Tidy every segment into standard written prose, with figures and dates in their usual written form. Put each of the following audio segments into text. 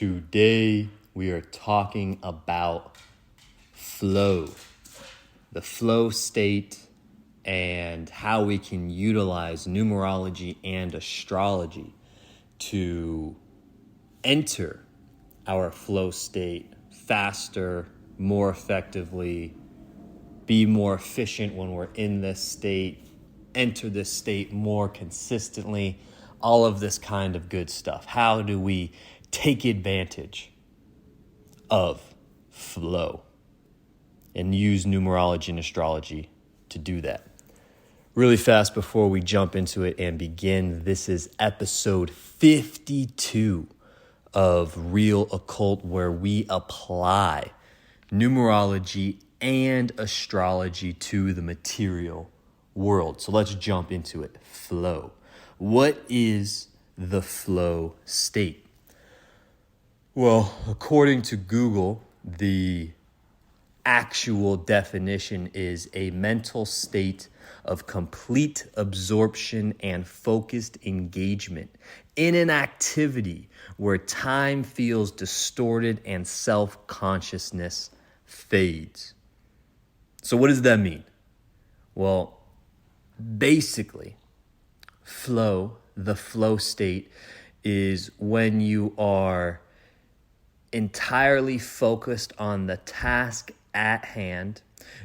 Today we are talking about flow, the flow state, and how we can utilize numerology and astrology to enter our flow state faster, more effectively, be more efficient when we're in this state, enter this state more consistently, all of this kind of good stuff. How do we take advantage of flow and use numerology and astrology to do that? Really fast before we jump into it and begin, this is episode 52 of Real Occult, where we apply numerology and astrology to the material world. So let's jump into it. Flow. What is the flow state? Well, according to Google, the actual definition is a mental state of complete absorption and focused engagement in an activity where time feels distorted and self-consciousness fades. So what does that mean? Well, basically, the flow state is when you are entirely focused on the task at hand,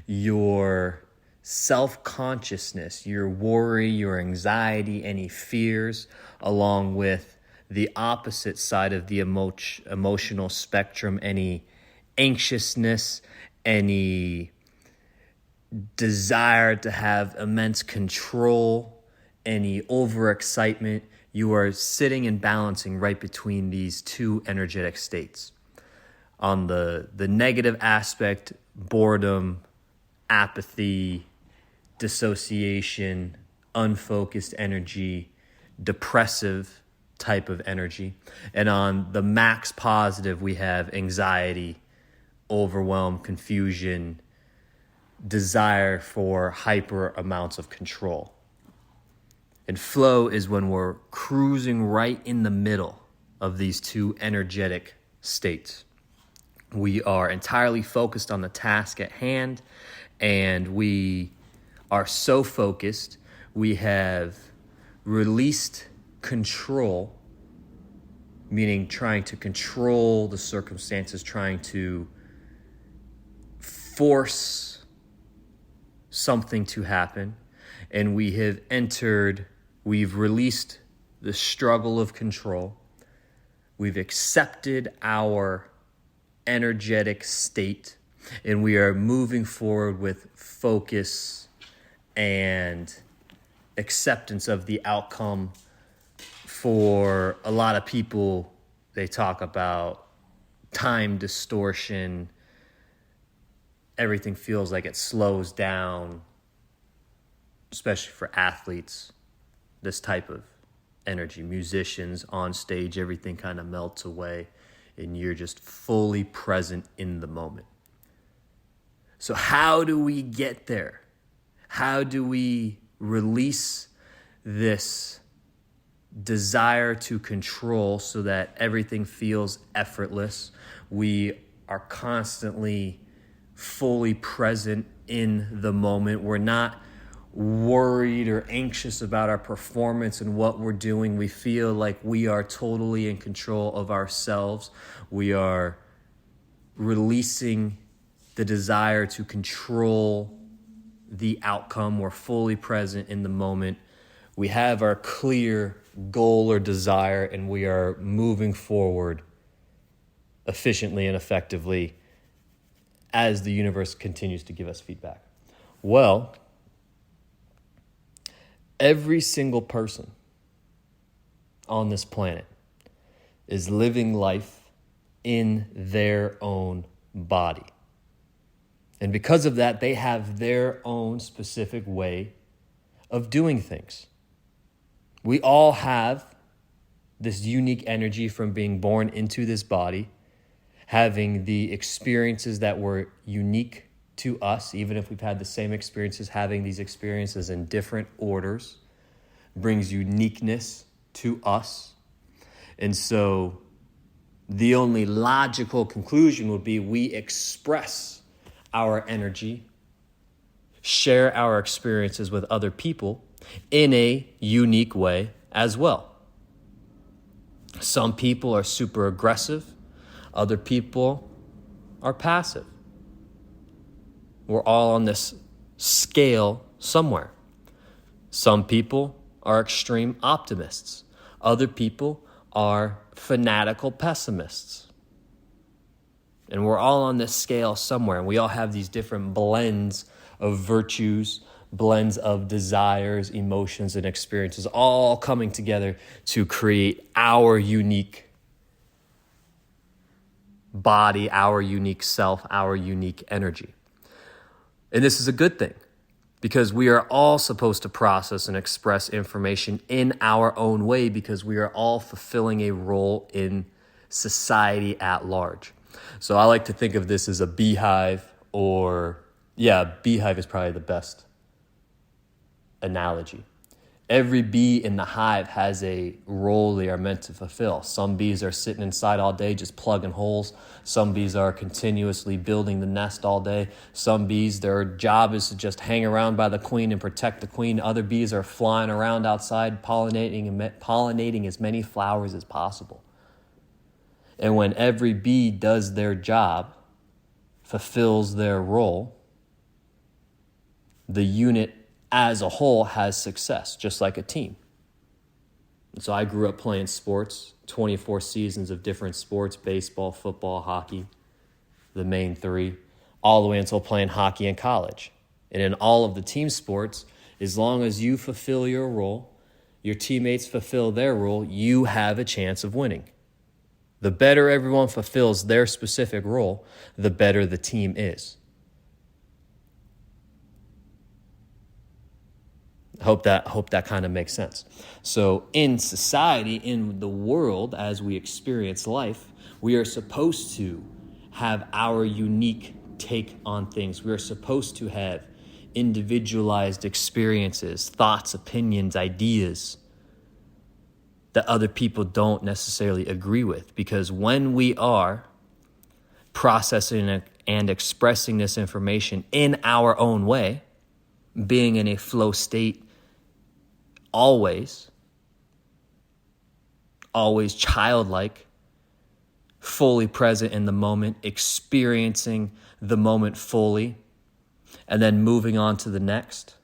your self-consciousness, your worry, your anxiety, any fears, along with the opposite side of the emotional spectrum, any anxiousness, any desire to have immense control, any overexcitement. You are sitting and balancing right between these two energetic states. On the negative aspect, boredom, apathy, dissociation, unfocused energy, depressive type of energy. And on the max positive, we have anxiety, overwhelm, confusion, desire for hyper amounts of control. And flow is when we're cruising right in the middle of these two energetic states. We are entirely focused on the task at hand, and we are so focused, we have released control, meaning trying to control the circumstances, trying to force something to happen, and we've released the struggle of control. We've accepted our energetic state, and we are moving forward with focus and acceptance of the outcome. For a lot of people, they talk about time distortion. Everything feels like it slows down, especially for athletes, this type of energy. Musicians on stage, everything kind of melts away, and you're just fully present in the moment. So how do we get there? How do we release this desire to control so that everything feels effortless? We are constantly fully present in the moment. We're not worried or anxious about our performance and what we're doing. We feel like we are totally in control of ourselves. We are releasing the desire to control the outcome. We're fully present in the moment. We have our clear goal or desire, and we are moving forward efficiently and effectively as the universe continues to give us feedback. Well, every single person on this planet is living life in their own body. And because of that, they have their own specific way of doing things. We all have this unique energy from being born into this body, having the experiences that were unique to us, even if we've had the same experiences. Having these experiences in different orders brings uniqueness to us. And so The only logical conclusion would be we express our energy, share our experiences with other people in a unique way as well. Some people are super aggressive. Other people are passive. We're all on this scale somewhere. Some people are extreme optimists. Other people are fanatical pessimists. And we're all on this scale somewhere. And we all have these different blends of virtues, blends of desires, emotions, and experiences, all coming together to create our unique body, our unique self, our unique energy. And this is a good thing, because we are all supposed to process and express information in our own way, because we are all fulfilling a role in society at large. So I like to think of this as a beehive, beehive is probably the best analogy. Every bee in the hive has a role they are meant to fulfill. Some bees are sitting inside all day just plugging holes. Some bees are continuously building the nest all day. Some bees, their job is to just hang around by the queen and protect the queen. Other bees are flying around outside pollinating as many flowers as possible. And when every bee does their job, fulfills their role, the unit as a whole has success, just like a team. And so I grew up playing sports, 24 seasons of different sports, baseball, football, hockey, the main three, all the way until playing hockey in college. And in all of the team sports, as long as you fulfill your role, your teammates fulfill their role, you have a chance of winning. The better everyone fulfills their specific role, the better the team is. Hope that kind of makes sense. So in society, in the world, as we experience life, we are supposed to have our unique take on things. We are supposed to have individualized experiences, thoughts, opinions, ideas that other people don't necessarily agree with. Because when we are processing and expressing this information in our own way, being in a flow state, always childlike, fully present in the moment, experiencing the moment fully, and then moving on to the next,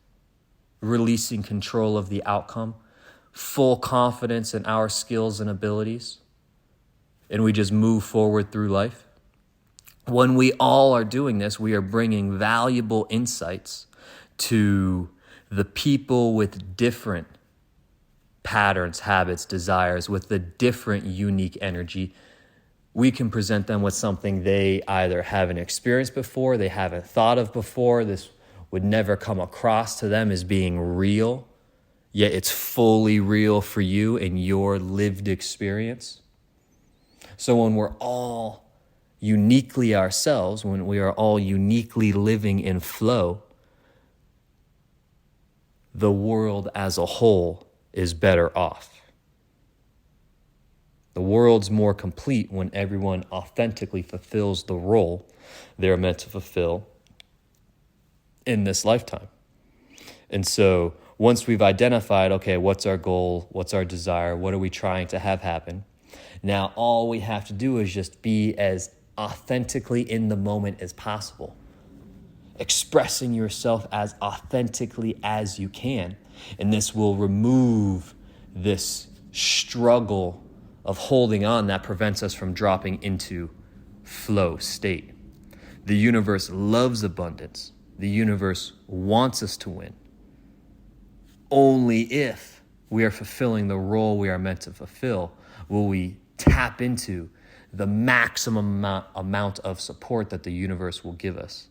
releasing control of the outcome, full confidence in our skills and abilities, and we just move forward through life. When we all are doing this, we are bringing valuable insights to the people with different patterns, habits, desires, with the different unique energy. We can present them with something they either haven't experienced before, they haven't thought of before, this would never come across to them as being real, yet it's fully real for you in your lived experience. So when we're all uniquely ourselves, when we are all uniquely living in flow, the world as a whole is better off. The world's more complete when everyone authentically fulfills the role they're meant to fulfill in this lifetime. And so once we've identified, okay, what's our goal, what's our desire, what are we trying to have happen, now all we have to do is just be as authentically in the moment as possible, expressing yourself as authentically as you can. And this will remove this struggle of holding on that prevents us from dropping into flow state. The universe loves abundance. The universe wants us to win. Only if we are fulfilling the role we are meant to fulfill will we tap into the maximum amount of support that the universe will give us.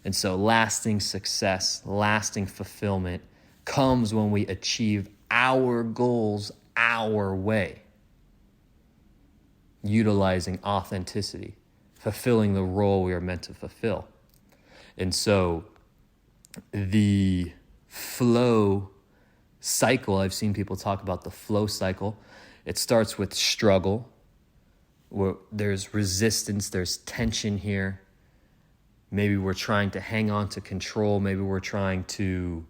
And so lasting success, lasting fulfillment comes when we achieve our goals our way, utilizing authenticity, fulfilling the role we are meant to fulfill. And so the flow cycle, I've seen people talk about the flow cycle. It starts with struggle, There's resistance, there's tension here. Maybe we're trying to hang on to control. Maybe we're trying to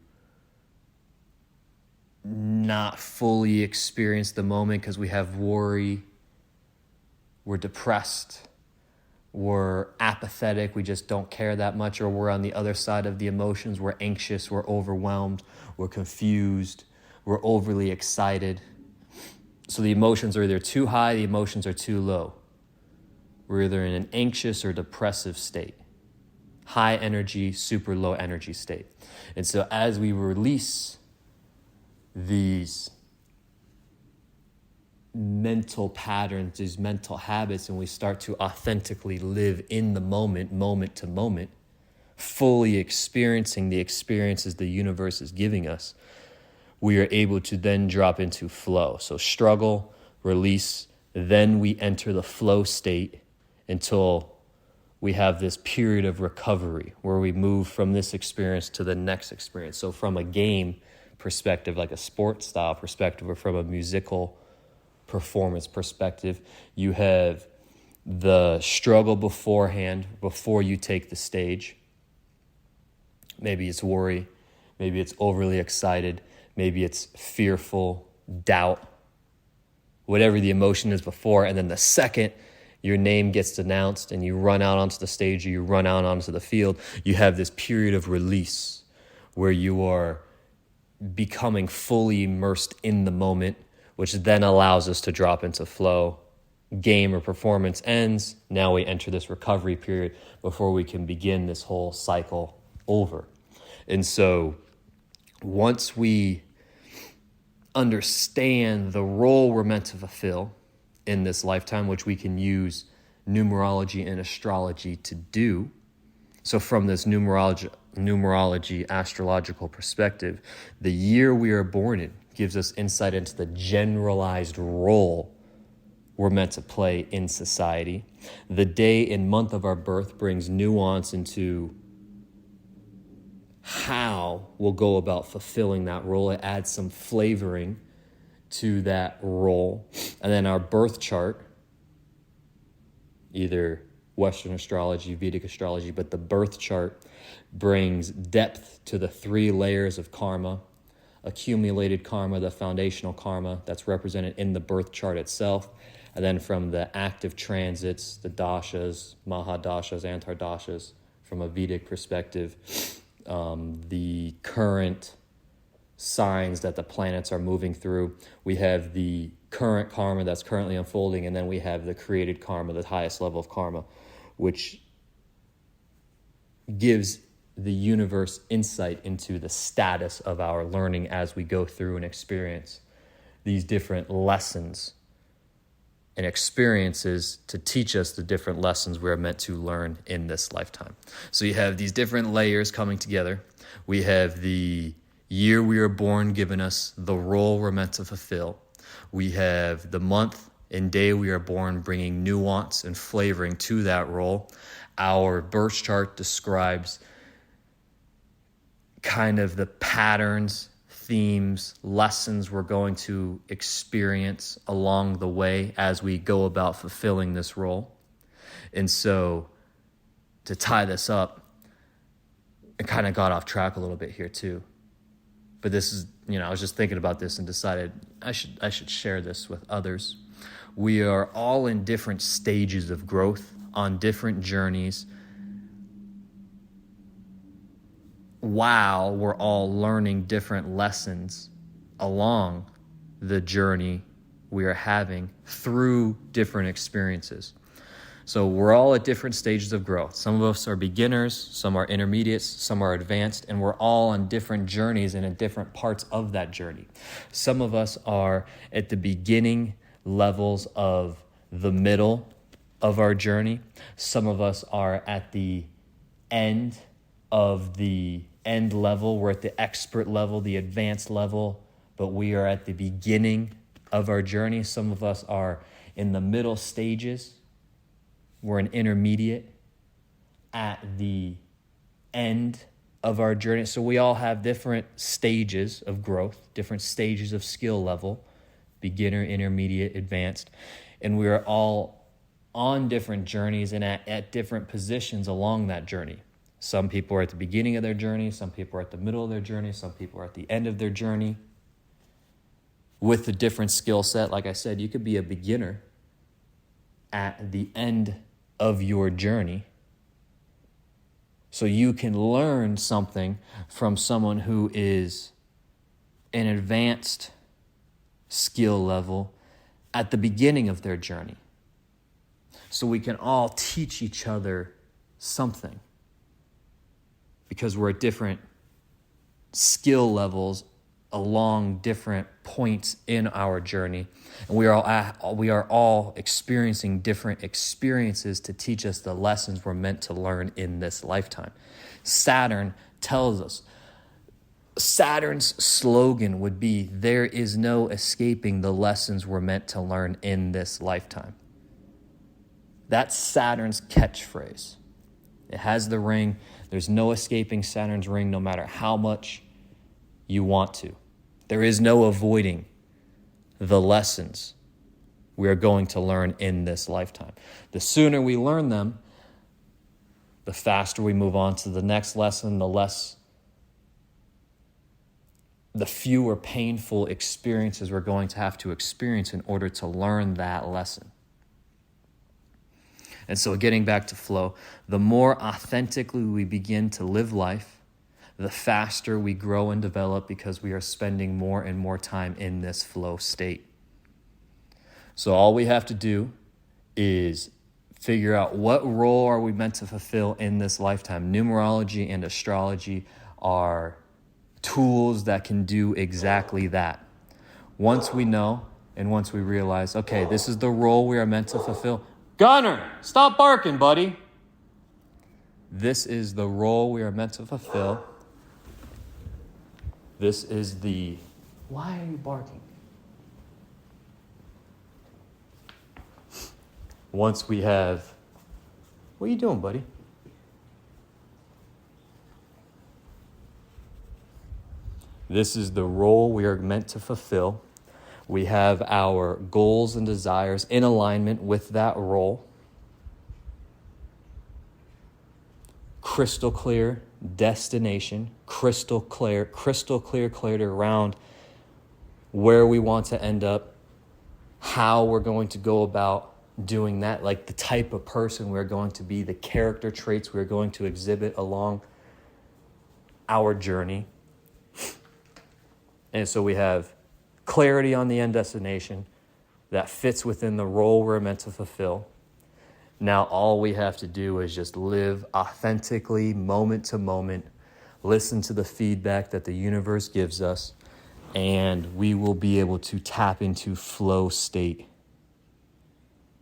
not fully experience the moment because we have worry. We're depressed. We're apathetic. We just don't care that much. Or we're on the other side of the emotions. We're anxious. We're overwhelmed. We're confused. We're overly excited. So the emotions are either too high, the emotions are too low. We're either in an anxious or depressive state. High energy, super low energy state. And so as we release these mental patterns, these mental habits, and we start to authentically live in the moment, moment to moment, fully experiencing the experiences the universe is giving us, we are able to then drop into flow. So struggle, release, then we enter the flow state until we have this period of recovery where we move from this experience to the next experience. So from a game perspective, like a sports style perspective, or from a musical performance perspective, you have the struggle beforehand, before you take the stage. Maybe it's worry, maybe it's overly excited, maybe it's fearful, doubt, whatever the emotion is before. And then the second your name gets announced and you run out onto the stage or you run out onto the field, you have this period of release where you are becoming fully immersed in the moment, which then allows us to drop into flow. Game or performance ends. Now we enter this recovery period before we can begin this whole cycle over. And so once we understand the role we're meant to fulfill in this lifetime, which we can use numerology and astrology to do. So from this numerology astrological perspective, the year we are born in gives us insight into the generalized role we're meant to play in society. The day and month of our birth brings nuance into how we'll go about fulfilling that role. It adds some flavoring to that role. And then our birth chart, either Western astrology, Vedic astrology, but the birth chart brings depth to the 3 layers of karma: accumulated karma, the foundational karma that's represented in the birth chart itself. And then from the active transits, the dashas, mahadashas, antardashas, from a Vedic perspective, the current signs that the planets are moving through. We have the current karma that's currently unfolding, and then we have the created karma, the highest level of karma, which gives the universe insight into the status of our learning as we go through and experience these different lessons and experiences to teach us the different lessons we're meant to learn in this lifetime. So you have these different layers coming together. We have the year we are born giving us the role we're meant to fulfill. We have the month and day we are born bringing nuance and flavoring to that role. Our birth chart describes kind of the patterns, themes, lessons we're going to experience along the way as we go about fulfilling this role. And so to tie this up, I kind of got off track a little bit here too. But this is, I was just thinking about this and decided I should share this with others. We are all in different stages of growth, on different journeys, while we're all learning different lessons along the journey we are having through different experiences. So we're all at different stages of growth. Some of us are beginners, some are intermediates, some are advanced, and we're all on different journeys and at different parts of that journey. Some of us are at the beginning levels of the middle of our journey. Some of us are at the end of the end level. We're at the expert level, the advanced level, but we are at the beginning of our journey. Some of us are in the middle stages. We're an intermediate at the end of our journey. So we all have different stages of growth, different stages of skill level, beginner, intermediate, advanced, and we are all on different journeys and at different positions along that journey. Some people are at the beginning of their journey. Some people are at the middle of their journey. Some people are at the end of their journey. With a different skill set, like I said, you could be a beginner at the end of your journey. So you can learn something from someone who is an advanced skill level at the beginning of their journey. So we can all teach each other something because we're at different skill levels along different points in our journey. And we are all experiencing different experiences to teach us the lessons we're meant to learn in this lifetime. Saturn tells us, Saturn's slogan would be, there is no escaping the lessons we're meant to learn in this lifetime. That's Saturn's catchphrase. It has the ring. There's no escaping Saturn's ring no matter how much you want to. There is no avoiding the lessons we are going to learn in this lifetime. The sooner we learn them, the faster we move on to the next lesson, the fewer painful experiences we're going to have to experience in order to learn that lesson. And so getting back to flow, the more authentically we begin to live life, the faster we grow and develop because we are spending more and more time in this flow state. So all we have to do is figure out what role are we meant to fulfill in this lifetime. Numerology and astrology are tools that can do exactly that. Once we know and once we realize, okay, this is the role we are meant to fulfill. Gunner, stop barking, buddy. This is the role we are meant to fulfill. This is the... Why are you barking? Once we have... What are you doing, buddy? This is the role we are meant to fulfill. We have our goals and desires in alignment with that role. Crystal clear destination, crystal clear clarity around where we want to end up, how we're going to go about doing that, like the type of person we're going to be, the character traits we're going to exhibit along our journey. And so we have clarity on the end destination that fits within the role we're meant to fulfill. Now all we have to do is just live authentically, moment to moment, listen to the feedback that the universe gives us, and we will be able to tap into flow state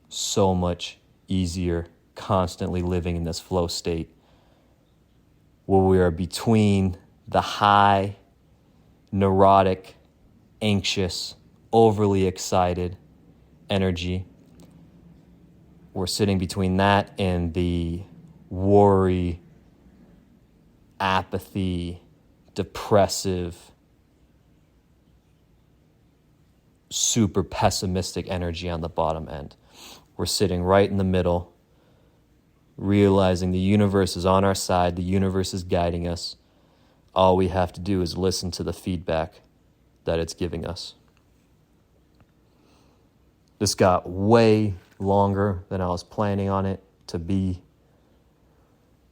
so much easier, constantly living in this flow state where we are between the high, neurotic, anxious, overly excited energy. We're sitting between that and the worry, apathy, depressive, super pessimistic energy on the bottom end. We're sitting right in the middle, realizing the universe is on our side, the universe is guiding us. All we have to do is listen to the feedback that it's giving us. This got way longer than I was planning on it to be.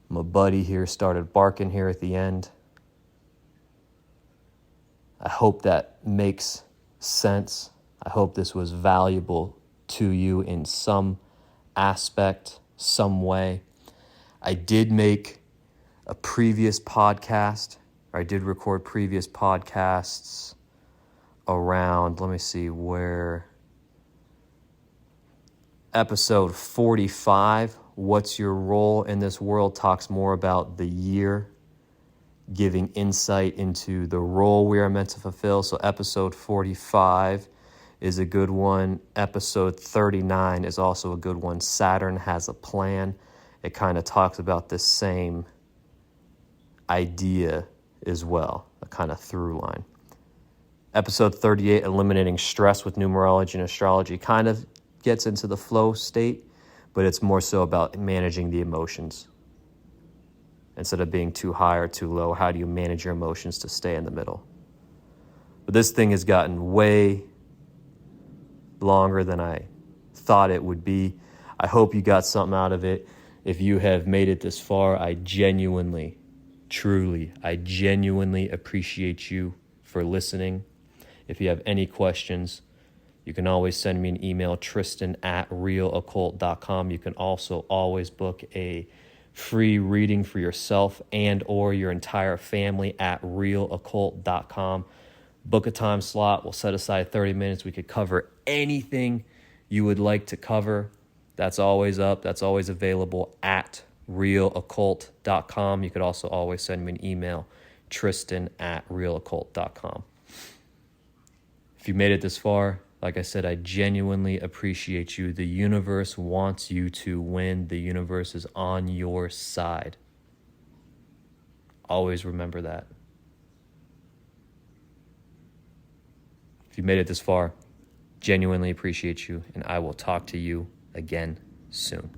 My buddy here started barking here at the end. I hope that makes sense. I hope this was valuable to you in some aspect, some way. I did make a previous podcast, or I did record previous podcasts around, let me see where, episode 45, What's Your Role in This World, talks more about the year, giving insight into the role we are meant to fulfill. So episode 45 is a good one. Episode 39 is also a good one. Saturn Has a Plan. It kind of talks about this same idea as well, a kind of through line. Episode 38, Eliminating Stress with Numerology and Astrology, kind of gets into the flow state, but it's more so about managing the emotions. Instead of being too high or too low, how do you manage your emotions to stay in the middle? But this thing has gotten way longer than I thought it would be. I hope you got something out of it. If you have made it this far, I genuinely appreciate you for listening. If you have any questions, you can always send me an email, tristan@realoccult.com. You can also always book a free reading for yourself and or your entire family at realoccult.com. Book a time slot. We'll set aside 30 minutes. We could cover anything you would like to cover. That's always up. That's always available at realoccult.com. You could also always send me an email, tristan@realoccult.com. If you made it this far, like I said, I genuinely appreciate you. The universe wants you to win. The universe is on your side. Always remember that. If you made it this far, genuinely appreciate you, and I will talk to you again soon.